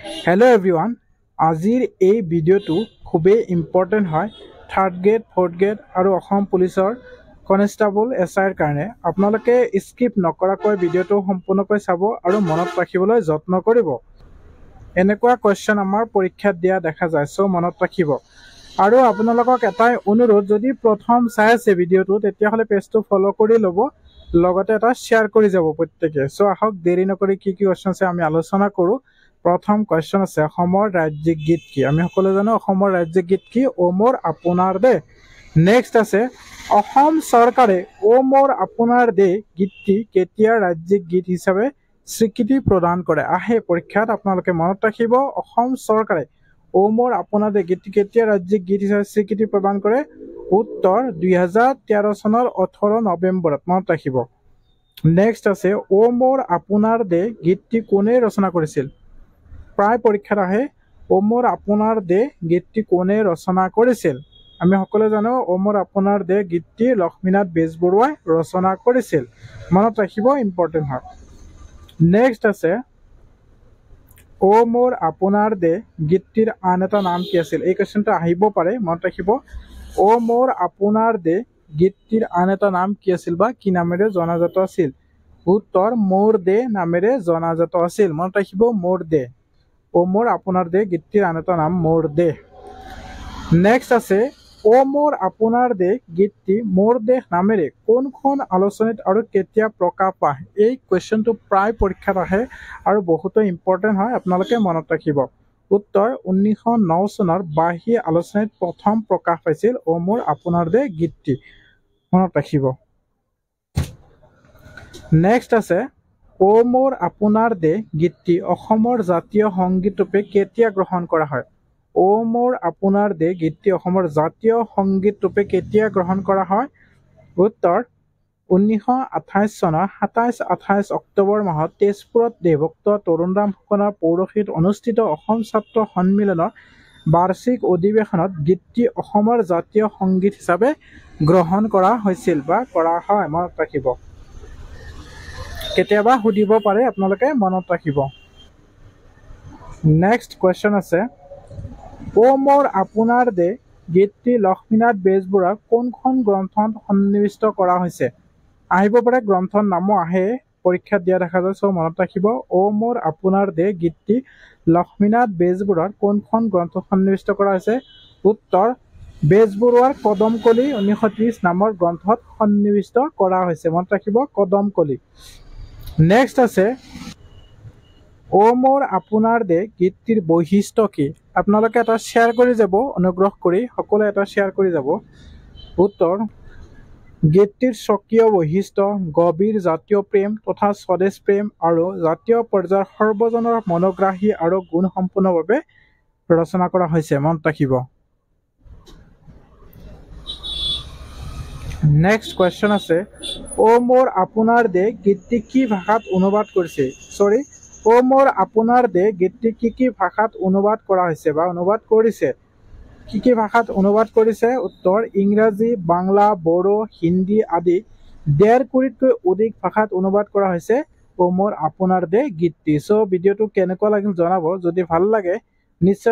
Hello everyone. আজিৰ এই ভিডিঅ'টো খুবেই ইম্পৰ্টেণ্ট হয় থাৰ্ড গ্ৰেড ফ'ৰ্থ গ্ৰেড আৰু অসম পুলিচৰ কনষ্টেবল এছআইৰ কাৰণে আপোনালোকে স্কিপ নকৰাকৈ ভিডিঅ'টো সম্পূৰ্ণকৈ চাব আৰু মনত ৰাখিবলৈ যত্ন কৰিব এনেকুৱা কোৱেশ্চন আমাৰ পৰীক্ষাত দিয়া দেখা যায় সো মনত ৰাখিব আৰু আপোনালোকক এটাই অনুৰোধ যদি প্ৰথম চাই আছে ভিডিঅ'টো তেতিয়াহ'লে পেজটো ফলো কৰি ল'ব লগতে এটা শ্বেয়াৰ কৰি যাব প্ৰত্যেকে সো আহক দেৰি নকৰি কি কোৱেশ্চন আছে আমি আলোচনা কৰোঁ প্ৰথম কোৱেশ্চন আছে অসমৰ ৰাজ্যিক গীত কি আমি সকলো জানো অসমৰ ৰাজ্যিক গীত কি ও মোৰ আপোনাৰ দে নেক্সট আছে অসম চৰকাৰে ও মোৰ আপোনাৰ দে গীতটি কেতিয়া ৰাজ্যিক গীত হিচাপে স্বীকৃতি প্ৰদান কৰে আহে পৰীক্ষাত আপোনালোকে মনত ৰাখিব অসম চৰকাৰে ও মোৰ আপোনাৰ দে গীতটি কেতিয়া ৰাজ্যিক গীত হিচাপে স্বীকৃতি প্ৰদান কৰে উত্তৰ 2013 চনৰ 18 নৱেম্বৰত মনত ৰাখিব নেক্সট আছে ও মোৰ আপোনাৰ দে গীতটি কোনে ৰচনা কৰিছিল প্ৰায় পৰীক্ষাত আহে ও মোৰ আপোনাৰ দে গীতটি কোনে ৰচনা কৰিছিল আমি সকলো জানো ও মোৰ আপোনাৰ দে গীতটি লক্ষ্মীনাথ বেজবৰুৱাই ৰচনা কৰিছিল মনত ৰাখিব ইম্পৰ্টেণ্ট হয় নেক্সট আছে ও মোৰ আপোনাৰ দে গীতটিৰ আন এটা নাম কি আছিল এই কোৱেশ্চনটো আহিব পাৰে মনত ৰাখিব ও মোৰ আপোনাৰ দে গীতটিৰ আন এটা নাম কি আছিল বা কি নামেৰে জনাজাত আছিল উত্তৰ মোৰ দে নামেৰে জনাজাত আছিল মনত ৰাখিব মোৰ দে ও মোৰ আপোনাৰ দে গীতটিৰ আন এটা নাম মোৰ দে নেক্সট আছে ও মোৰ আপোনাৰ দে গীতটি মোৰ দেশ নামেৰে কোনখন আলোচনীত আৰু কেতিয়া প্ৰকাশ পায় এই কোৱেশ্চনটো প্ৰায় পৰীক্ষাত আহে আৰু বহুতো ইম্পৰ্টেণ্ট হয় আপোনালোকে মনত ৰাখিব উত্তৰ 1909 চনৰ বাহী আলোচনীত প্ৰথম প্ৰকাশ পাইছিল ও মোৰ আপোনাৰ দে গীতটি মনত ৰাখিব নেক্সট আছে ও মোৰ আপোনাৰ দে গীতটি অসমৰ জাতীয় সংগীত ৰূপে কেতিয়া গ্ৰহণ কৰা হয় ও মোৰ আপোনাৰ দে গীতটি অসমৰ জাতীয় সংগীত ৰূপে কেতিয়া গ্ৰহণ কৰা হয় উত্তৰ 1928 চনৰ 27-28 অক্টোবৰ মাহত তেজপুৰত দেশভক্ত তৰুণৰাম ফুকনৰ পৌৰহিত্যত অনুষ্ঠিত অসম ছাত্ৰ সন্মিলনৰ বাৰ্ষিক অধিৱেশনত গীতটি অসমৰ জাতীয় সংগীত হিচাপে গ্ৰহণ কৰা হৈছিল বা কৰা হয় মনত ৰাখিব কেতিয়াবা সুধিব পাৰে আপোনালোকে মনত ৰাখিব নেক্সট কোৱেশ্চন আছে ও মোৰ আপোনাৰ দে গীতটি লক্ষ্মীনাথ বেজবৰুৱাৰ কোনখন গ্ৰন্থত সন্নিৱিষ্ট কৰা হৈছে আহিব পাৰে গ্ৰন্থৰ নামো আহে পৰীক্ষাত দিয়া দেখা যায় সো মনত ৰাখিব ও মোৰ আপোনাৰ দে গীতটি লক্ষ্মীনাথ বেজবৰুৱাৰ কোনখন গ্ৰন্থত সন্নিৱিষ্ট কৰা হৈছে উত্তৰ বেজবৰুৱাৰ কদমকলি 1930 নামৰ গ্ৰন্থত সন্নিৱিষ্ট কৰা হৈছে মনত ৰাখিব কদমকলি নেক্সট আছে ও মোৰ আপোনাৰ দে গীতটিৰ বৈশিষ্ট্য কি আপোনালোকে এটা শ্বেয়াৰ কৰি যাব অনুগ্ৰহ কৰি সকলোৱে এটা শ্বেয়াৰ কৰি যাব উত্তৰ গীতটিৰ স্বকীয় বৈশিষ্ট্য গভীৰ জাতীয় প্ৰেম তথা স্বদেশ প্ৰেম আৰু জাতীয় পৰ্যায়ৰ সৰ্বজনৰ মনোগ্ৰাহী আৰু গুণসম্পন্নভাৱে ৰচনা কৰা হৈছে মনত ৰাখিব নেক্সট কোৱেশ্চন আছে ও মোৰ আপোনাৰ দে গীতটি কি ভাষাত অনুবাদ কৰিছে ও মোৰ আপোনাৰ দে গীতটি কি ভাষাত অনুবাদ কৰা হৈছে বা অনুবাদ কৰিছে কি ভাষাত অনুবাদ কৰিছে উত্তৰ ইংৰাজী বাংলা বড়ো হিন্দী আদি 1.5 কোটিতকৈ অধিক ভাষাত অনুবাদ কৰা হৈছে ও মোৰ আপোনাৰ দে গীতটি সো ভিডিঅ'টো কেনেকুৱা লাগিল জনাব যদি ভাল লাগে নিশ্চয়